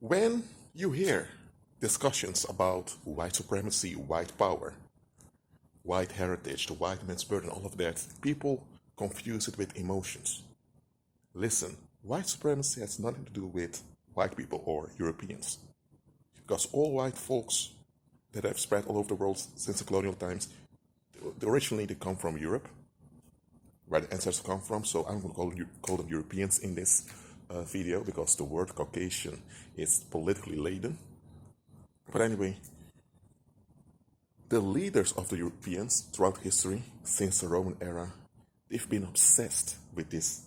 When you hear discussions about white supremacy, white power, white heritage, the white man's burden, all of that, people confuse it with emotions. Listen, white supremacy has nothing to do with white people or Europeans. Because all white folks that have spread all over the world since the colonial times, originally they come from Europe, where the ancestors come from. So I'm going to call them Europeans in this video because the word Caucasian is politically laden. But anyway, the leaders of the Europeans throughout history, since the Roman era, they've been obsessed with this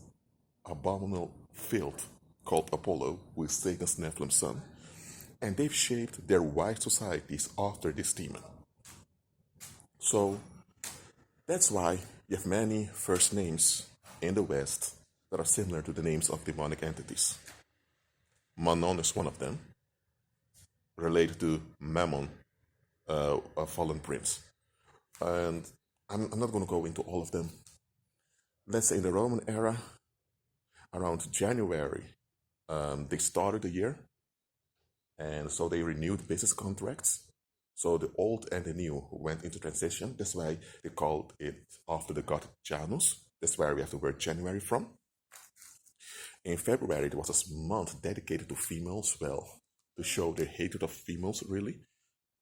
abominable filth called Apollo, who is Satan's Nephilim son, and they've shaped their white societies after this demon. So that's why you have many first names in the West that are similar to the names of demonic entities. Manon is one of them, related to Mammon, a fallen prince. And I'm not going to go into all of them. Let's say in the Roman era, around January, they started the year, and so they renewed business contracts. So the old and the new went into transition. That's why they called it after the god Janus. That's where we have the word January from. In February, there was a month dedicated to females, well, to show their hatred of females, really.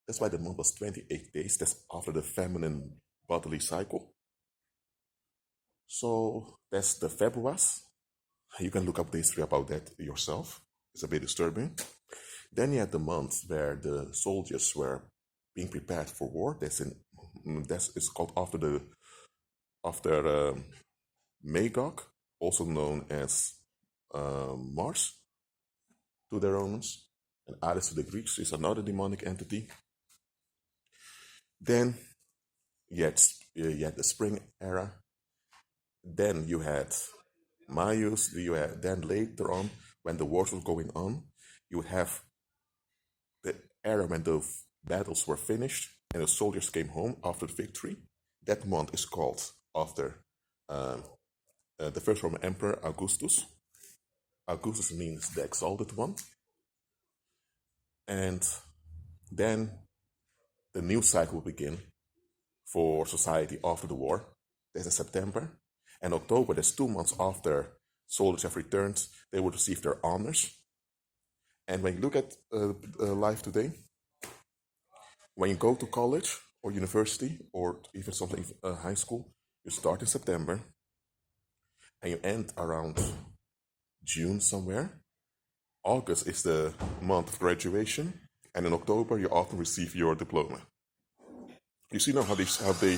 That's why the month was 28 days. That's after the feminine bodily cycle. So that's the Februars. You can look up the history about that yourself. It's a bit disturbing. Then you had the month where the soldiers were being prepared for war. It's called after Magog, also known as Mars to the Romans, and Ares to the Greeks is another demonic entity. Then you had the spring era. Then you had Maius. Then later on, when the wars were going on, you have the era when the battles were finished and the soldiers came home after the victory. That month is called after the first Roman Emperor, Augustus. Augustus means the exalted one. And then the new cycle will begin for society after the war. There's a September. And October, that's 2 months after soldiers have returned, they will receive their honors. And when you look at life today, when you go to college or university or even something high school, you start in September and you end around June somewhere. August is the month of graduation, and in October you often receive your diploma. You see now how they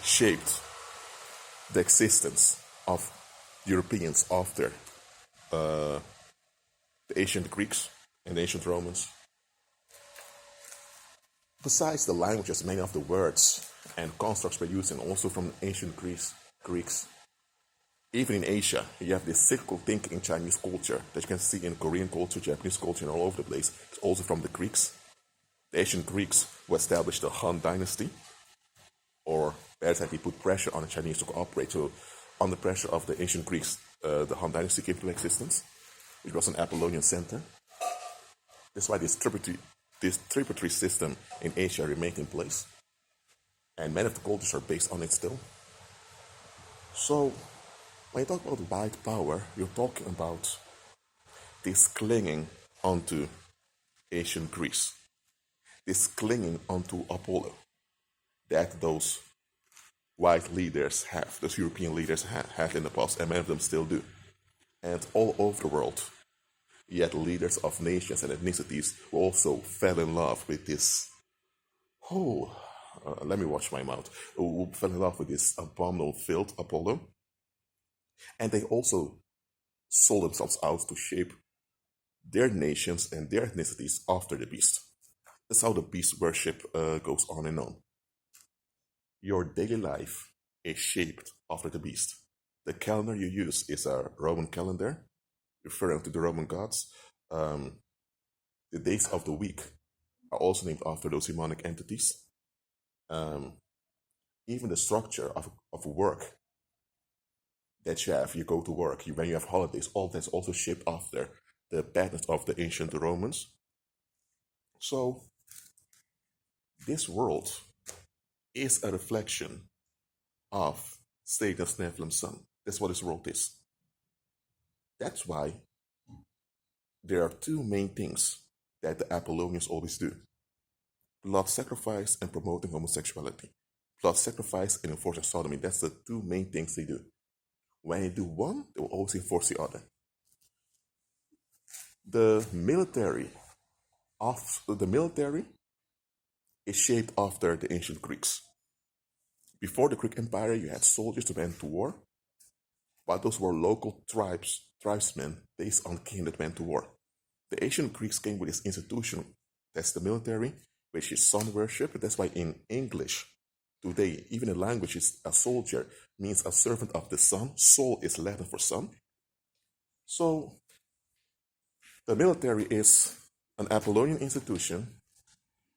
shaped the existence of Europeans after the ancient Greeks and the ancient Romans. Besides the languages, many of the words and constructs were used, and also from ancient Greeks. Even in Asia, you have this cyclical thinking in Chinese culture that you can see in Korean culture, Japanese culture, and all over the place. It's also from the Greeks. The ancient Greeks who established the Han Dynasty, or better said, they put pressure on the Chinese to cooperate. So, under pressure of the ancient Greeks, the Han Dynasty came into existence, which was an Apollonian center. That's why this tributary system in Asia remained in place, and many of the cultures are based on it still. So, when you talk about white power, you're talking about this clinging onto ancient Greece, this clinging onto Apollo that those white leaders have, those European leaders have in the past, and many of them still do. And all over the world, yet leaders of nations and ethnicities who also fell in love with this let me watch my mouth, who fell in love with this abominable filth, Apollo. And they also sold themselves out to shape their nations and their ethnicities after the beast. That's how the beast worship goes on and on. Your daily life is shaped after the beast. The calendar you use is a Roman calendar, referring to the Roman gods. The days of the week are also named after those demonic entities. Even the structure of work that you go to work, when you have holidays, all that's also shaped after the patterns of the ancient Romans. So, this world is a reflection of Satan's Nephilim son. That's what this world is. That's why there are two main things that the Apollonians always do: blood sacrifice and promoting homosexuality. Blood sacrifice and enforcing sodomy. That's the two main things they do. When they do one, they will always enforce the other. The military is shaped after the ancient Greeks. Before the Greek Empire, you had soldiers who went to war, but those were local tribesmen based on king that went to war. The ancient Greeks came with this institution, that's the military, which is sun worship. That's why in English today, even in languages, a soldier means a servant of the sun. Sol is Latin for sun. So the military is an Apollonian institution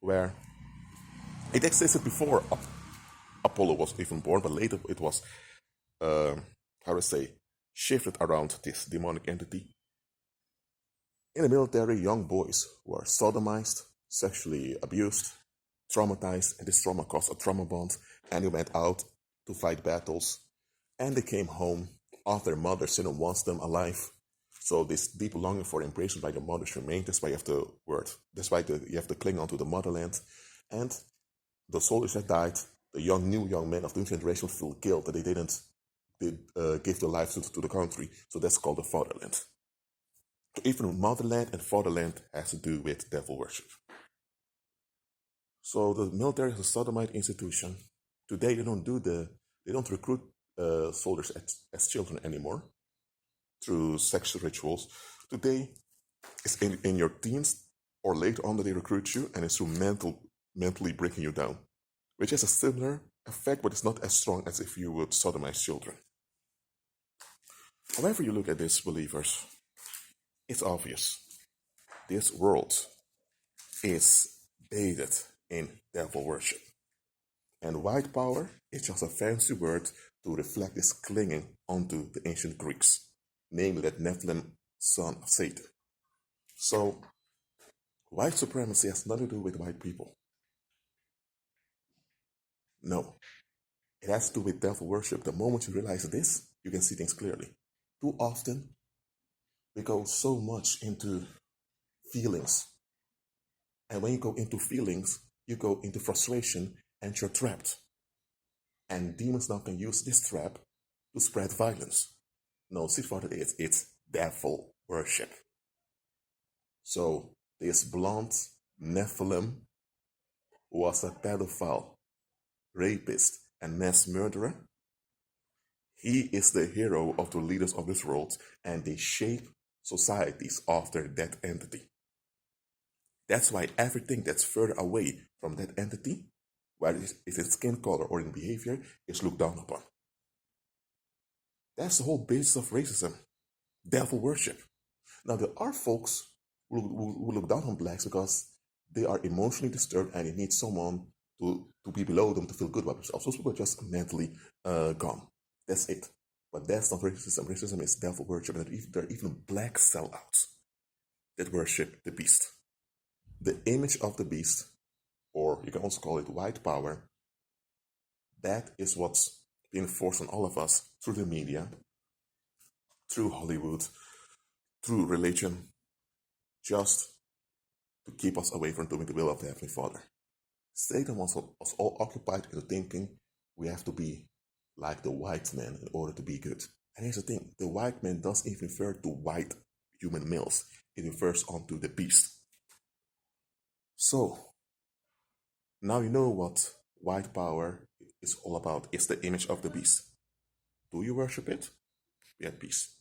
where it existed before Apollo was even born, but later it was, shifted around this demonic entity. In the military, young boys were sodomized, sexually abused, traumatized, and this trauma caused a trauma bond, and they went out to fight battles, and they came home after their mother still wants them alive. So this deep longing for embracement by the mothers remained. That's why you have the word. That's why you have to cling on to the motherland. And the soldiers that died, the new young men of the new generation feel guilt that they didn't give their lives to the country. So that's called the fatherland. So even motherland and fatherland has to do with devil worship. So the military is a sodomite institution. Today they don't recruit soldiers as children anymore through sexual rituals. Today it's in your teens or later on that they recruit you, and it's through mentally breaking you down, which has a similar effect, but it's not as strong as if you would sodomize children. However you look at this, believers, it's obvious. This world is bathed in devil worship. And white power is just a fancy word to reflect this clinging onto the ancient Greeks, namely that Nephilim son of Satan. So, white supremacy has nothing to do with white people. No, it has to do with devil worship. The moment you realize this, you can see things clearly. Too often, we go so much into feelings. And when you go into feelings, you go into frustration and you're trapped. And demons now can use this trap to spread violence. No, see what it is. It's devil worship. So this blonde Nephilim was a pedophile, rapist, and mass murderer. He is the hero of the leaders of this world, and they shape societies after that entity. That's why everything that's further away from that entity, whether it's in skin color or in behavior, is looked down upon. That's the whole basis of racism, devil worship. Now, there are folks who look down on blacks because they are emotionally disturbed and they need someone to be below them to feel good about themselves. Those people are just mentally gone. That's it. But that's not racism. Racism is devil worship. And there are even black sellouts that worship the beast. The image of the beast, or you can also call it white power, that is what's being forced on all of us through the media, through Hollywood, through religion, just to keep us away from doing the will of the Heavenly Father. Satan was all occupied in thinking we have to be like the white man in order to be good. And here's the thing, the white man doesn't even refer to white human males. It refers onto the beast. So, now you know what white power is all about. It's the image of the beast. Do you worship it? Be at peace.